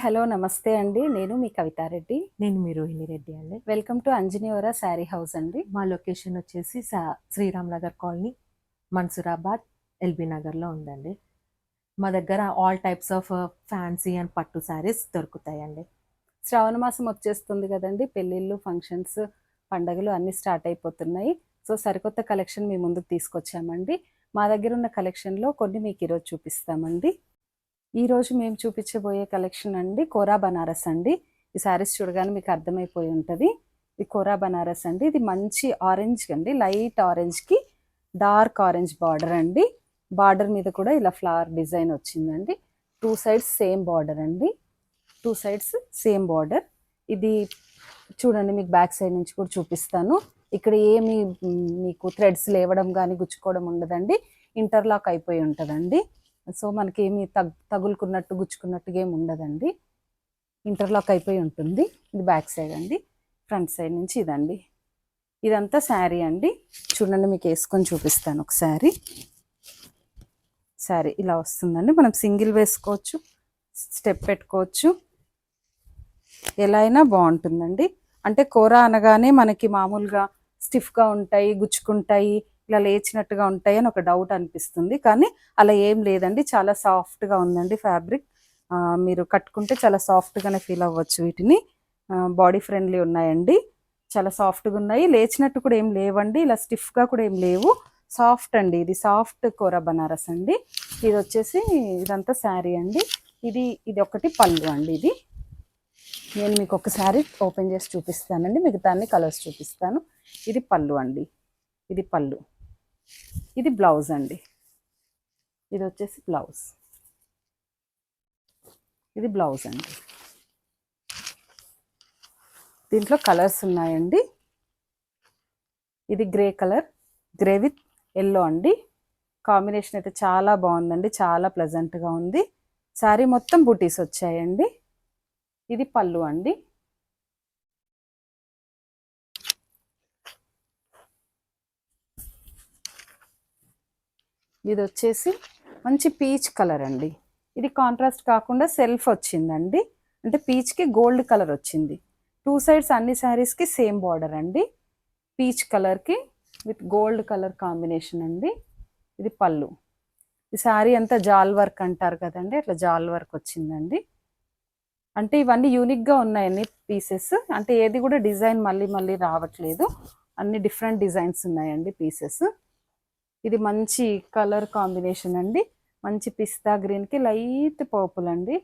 Hello నమస్తే అండి. నేను మీ కవితారెడ్డి. నేను మీ రోహిణి రెడ్డి అండి. వెల్కమ్ టు అంజనీవరా శారీ హౌస్ అండి. మా లొకేషన్ వచ్చేసి శ్రీరామ్ నగర్ కాలనీ, మన్సూరాబాద్, ఎల్బీ నగర్లో ఉందండి. మా దగ్గర all types of fancy and పట్టు శారీస్ దొరుకుతాయండి. శ్రావణ మాసం వచ్చేస్తుంది కదండి. పెళ్ళిళ్ళు, ఫంక్షన్స్, పండగలు అన్నీ స్టార్ట్ అయిపోతున్నాయి. సో సరికొత్త కలెక్షన్ మీ ముందుకు తీసుకొచ్చామండి. మా దగ్గర ఉన్న కలెక్షన్లో కొన్ని మీకు ఈరోజు చూపిస్తామండి. ఈరోజు మేము చూపించబోయే కలెక్షన్ అండి కోరా బనారస్ అండి. ఈ శారీస్ చూడగానే మీకు అర్థమైపోయి ఉంటుంది. ఇది కోరా బనారస్ అండి. ఇది మంచి ఆరెంజ్ అండి, లైట్ ఆరెంజ్కి డార్క్ ఆరెంజ్ బార్డర్ అండి. బార్డర్ మీద కూడా ఇలా ఫ్లవర్ డిజైన్ వచ్చిందండి. టూ సైడ్స్ సేమ్ బార్డర్ అండి. Two sides same border. ఇది చూడండి, మీకు బ్యాక్ సైడ్ నుంచి కూడా చూపిస్తాను. ఇక్కడ ఏమి మీకు థ్రెడ్స్ లేవడం కానీ గుచ్చుకోవడం ఉండదండి. ఇంటర్లాక్ అయిపోయి ఉంటుందండి. సో మనకి ఏమి తగులుకున్నట్టు గుచ్చుకున్నట్టుగా ఏమి ఉండదండి. ఇంటర్లాక్ అయిపోయి ఉంటుంది. ఇది బ్యాక్ సైడ్ అండి. ఫ్రంట్ సైడ్ నుంచి ఇదండి. ఇదంతా శారీ అండి. చూడండి, మీకు వేసుకొని చూపిస్తాను ఒకసారి. శారీ ఇలా వస్తుందండి. మనం సింగిల్ వేసుకోవచ్చు, స్టెప్ పెట్టుకోవచ్చు, ఎలా అయినా బాగుంటుందండి. అంటే కూర అనగానే మనకి మామూలుగా స్టిఫ్గా ఉంటాయి, గుచ్చుకుంటాయి, ఇలా లేచినట్టుగా ఉంటాయి అని ఒక డౌట్ అనిపిస్తుంది. కానీ అలా ఏం లేదండి. చాలా సాఫ్ట్గా ఉందండి ఫ్యాబ్రిక్. మీరు కట్టుకుంటే చాలా సాఫ్ట్గానే ఫీల్ అవ్వచ్చు. వీటిని బాడీ ఫ్రెండ్లీ ఉన్నాయండి. చాలా సాఫ్ట్గా ఉన్నాయి. లేచినట్టు కూడా ఏం లేవండి. ఇలా స్టిఫ్గా కూడా ఏం లేవు. సాఫ్ట్ అండి. ఇది సాఫ్ట్ కోరా బనారస్ అండి. ఇది వచ్చేసి ఇదంతా శారీ అండి. ఇది ఒకటి పళ్ళు అండి. ఇది నేను మీకు ఒకసారి ఓపెన్ చేసి చూపిస్తానండి. మిగతా అన్ని కలర్స్ చూపిస్తాను. ఇది పళ్ళు అండి. ఇది పళ్ళు. ఇది బ్లౌజ్ అండి. ఇది వచ్చేసి బ్లౌజ్. ఇది బ్లౌజ్ అండి. దీంట్లో కలర్స్ ఉన్నాయండి. ఇది grey colour, grey with yellow అండి. కాంబినేషన్ అయితే చాలా బాగుందండి. చాలా ప్లెజెంట్గా ఉంది. శారీ మొత్తం బూటీస్ వచ్చాయండి. ఇది పళ్ళు అండి. ఇది వచ్చేసి మంచి పీచ్ కలర్ అండి. ఇది కాంట్రాస్ట్ కాకుండా సెల్ఫ్ వచ్చిందండి. అంటే పీచ్కి గోల్డ్ కలర్ వచ్చింది. టూ సైడ్స్ అన్ని శారీస్కి సేమ్ బార్డర్ అండి. పీచ్ కలర్కి విత్ గోల్డ్ కలర్ కాంబినేషన్ అండి. ఇది పళ్ళు. ఈ శారీ అంతా జాల్ వర్క్ అంటారు కదండి, అట్లా జాల్ వర్క్ వచ్చిందండి. అంటే ఇవన్నీ యూనిక్గా ఉన్నాయి అన్ని పీసెస్. అంటే ఏది కూడా డిజైన్ మళ్ళీ మళ్ళీ రావట్లేదు. అన్ని డిఫరెంట్ డిజైన్స్ ఉన్నాయండి పీసెస్. ఇది మంచి కలర్ కాంబినేషన్ అండి. మంచి పిస్తా గ్రీన్కి లైట్ పర్పుల్ అండి.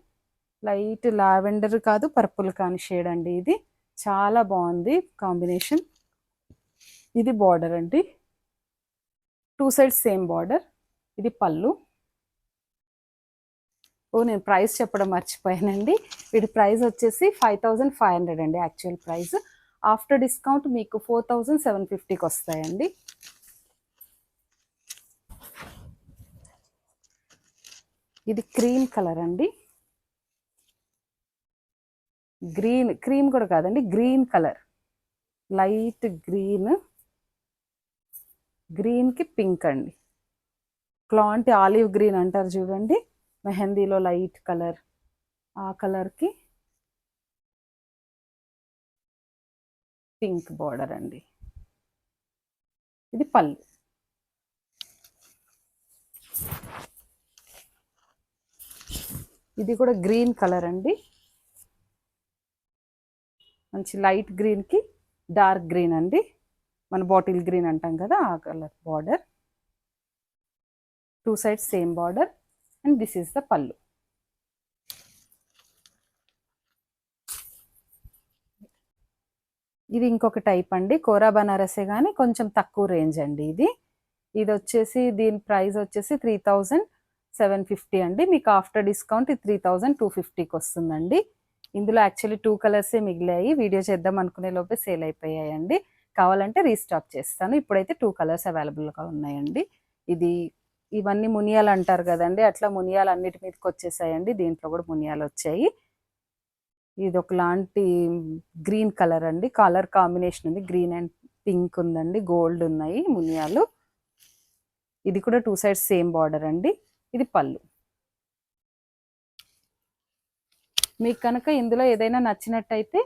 లైట్ లావెండర్ కాదు, పర్పుల్ కాని షేడ్ అండి. ఇది చాలా బాగుంది కాంబినేషన్. ఇది బార్డర్ అండి. Two sides same border. ఇది పళ్ళు. నేను ప్రైస్ చెప్పడం మర్చిపోయానండి. వీటి ప్రైస్ వచ్చేసి 5500 అండి. యాక్చువల్ ప్రైస్ ఆఫ్టర్ డిస్కౌంట్ మీకు 4750కి వస్తాయండి. ఇది క్రీమ్ కలర్ అండి. క్రీమ్ కూడా కాదండి, గ్రీన్ కలర్, లైట్ గ్రీన్కి పింక్ అండి. క్లాంటి ఆలివ్ గ్రీన్ అంటారు చూడండి, మెహందీలో లైట్ కలర్, ఆ కలర్కి పింక్ బార్డర్ అండి. ఇది పళ్ళు. ఇది కూడా గ్రీన్ కలర్ అండి. మంచి లైట్ గ్రీన్కి డార్క్ గ్రీన్ అండి. మన బాటిల్ గ్రీన్ అంటాం కదా, ఆ colour border. Two sides same border. And this is the పళ్ళు. ఇది ఇంకొక టైప్ అండి. కోరా బనారసే కానీ కొంచెం తక్కువ రేంజ్ అండి. ఇది వచ్చేసి దీని ప్రైస్ వచ్చేసి 3750 అండి. మీకు ఆఫ్టర్ డిస్కౌంట్ ఇది 3250కి వస్తుందండి. ఇందులో యాక్చువల్లీ 2 కలర్సే మిగిలాయి. వీడియో చేద్దాం అనుకునే లోపే సేల్ అయిపోయాయండి. కావాలంటే రీస్టాక్ చేస్తాను. ఇప్పుడైతే 2 కలర్స్ అవైలబుల్గా ఉన్నాయండి. ఇవన్నీ మునియాలు అంటారు కదండి, అట్లా మునియాలు అన్నిటి మీదకి వచ్చేసాయండి. దీంట్లో కూడా మునియాలు వచ్చాయి. ఇది ఒకలాంటి గ్రీన్ కలర్ అండి. కలర్ కాంబినేషన్ ఉంది. గ్రీన్ అండ్ పింక్ ఉందండి. గోల్డ్ ఉన్నాయి మునియాలు. ఇది కూడా టూ సైడ్స్ సేమ్ బార్డర్ అండి. ఇది పళ్ళు. మీకు కనుక ఇందులో ఏదైనా నచ్చినట్టయితే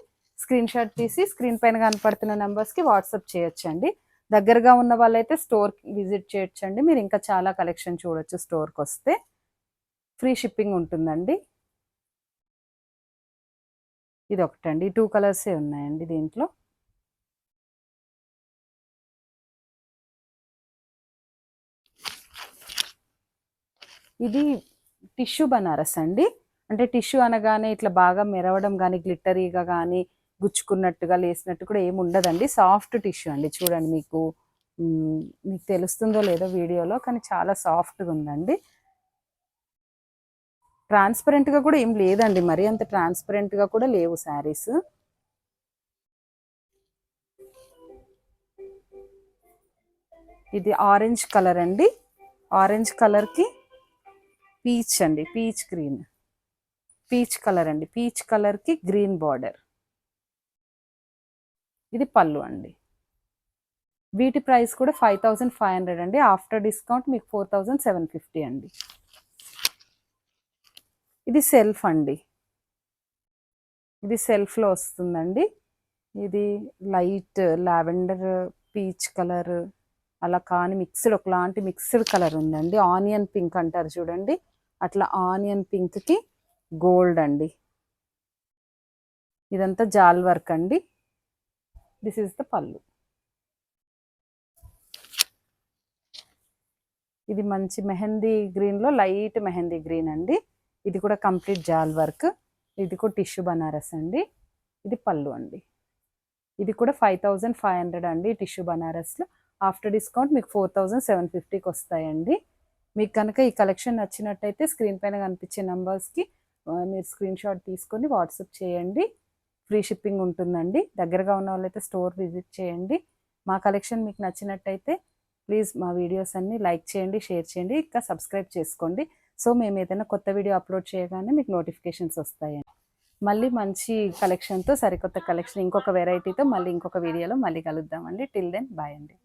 స్క్రీన్ షాట్ తీసి స్క్రీన్ పైన కనపడుతున్న నెంబర్స్కి వాట్సాప్ చేయొచ్చండి. దగ్గరగా ఉన్న వాళ్ళైతే స్టోర్కి విజిట్ చేయొచ్చండి. మీరు ఇంకా చాలా కలెక్షన్ చూడొచ్చు స్టోర్కి వస్తే. ఫ్రీ షిప్పింగ్ ఉంటుందండి. ఇది ఒకటండి, 2 కలర్సే ఉన్నాయండి దీంట్లో. ఇది టిష్యూ బనారస్ అండి. అంటే టిష్యూ అనగానే ఇట్లా బాగా మెరవడం కానీ, గ్లిట్టరీగా కానీ, గుచ్చుకున్నట్టుగా లేసినట్టు కూడా ఏమి ఉండదండి. సాఫ్ట్ టిష్యూ అండి. చూడండి మీకు తెలుస్తుందో లేదో వీడియోలో, కానీ చాలా సాఫ్ట్గా ఉందండి. ట్రాన్స్పరెంట్గా కూడా ఏం లేదండి, మరీ అంత ట్రాన్స్పరెంట్గా కూడా లేవు శారీస్. ఇది ఆరెంజ్ కలర్ అండి. ఆరెంజ్ కలర్కి పీచ్ అండి, పీచ్ గ్రీన్, పీచ్ కలర్ అండి. పీచ్ కలర్కి గ్రీన్ బార్డర్. ఇది పళ్ళు అండి. వీటి ప్రైస్ కూడా 5500 అండి. ఆఫ్టర్ డిస్కౌంట్ మీకు 4750 అండి. ఇది సెల్ఫ్ అండి. ఇది సెల్ఫ్లో వస్తుందండి. ఇది లైట్ లావెండర్, పీచ్ కలర్ అలా కానీ మిక్స్డ్, ఒకలాంటి మిక్స్డ్ కలర్ ఉందండి. ఆనియన్ పింక్ అంటారు చూడండి, అట్లా ఆనియన్ పింక్కి గోల్డ్ అండి. ఇదంతా జాల్ వర్క్ అండి. దిస్ ఈస్ ద పళ్ళు. ఇది మంచి మెహందీ గ్రీన్లో లైట్ మెహందీ గ్రీన్ అండి. ఇది కూడా కంప్లీట్ జాల్ వర్క్. ఇది కూడా టిష్యూ బనారస్ అండి. ఇది పళ్ళు అండి. ఇది కూడా 5500 అండి. టిష్యూ బనారస్లో ఆఫ్టర్ డిస్కౌంట్ మీకు 4750కి వస్తాయండి. మీకు కనుక ఈ కలెక్షన్ నచ్చినట్టయితే స్క్రీన్ పైన కనిపించే నెంబర్స్కి మీరు స్క్రీన్ షాట్ తీసుకొని వాట్సాప్ చేయండి. ఫ్రీ షిప్పింగ్ ఉంటుందండి. దగ్గరగా ఉన్న వాళ్ళైతే స్టోర్ విజిట్ చేయండి. మా కలెక్షన్ మీకు నచ్చినట్టయితే ప్లీజ్ మా వీడియోస్ అన్ని లైక్ చేయండి, షేర్ చేయండి, ఇంకా సబ్స్క్రైబ్ చేసుకోండి. సో మేము ఏదైనా కొత్త వీడియో అప్లోడ్ చేయగానే మీకు నోటిఫికేషన్స్ వస్తాయండి. మళ్ళీ మంచి కలెక్షన్తో, సరికొత్త కలెక్షన్, ఇంకొక వెరైటీతో మళ్ళీ ఇంకొక వీడియోలో మళ్ళీ కలుద్దామండి. టిల్ దెన్ బాయ్ అండి.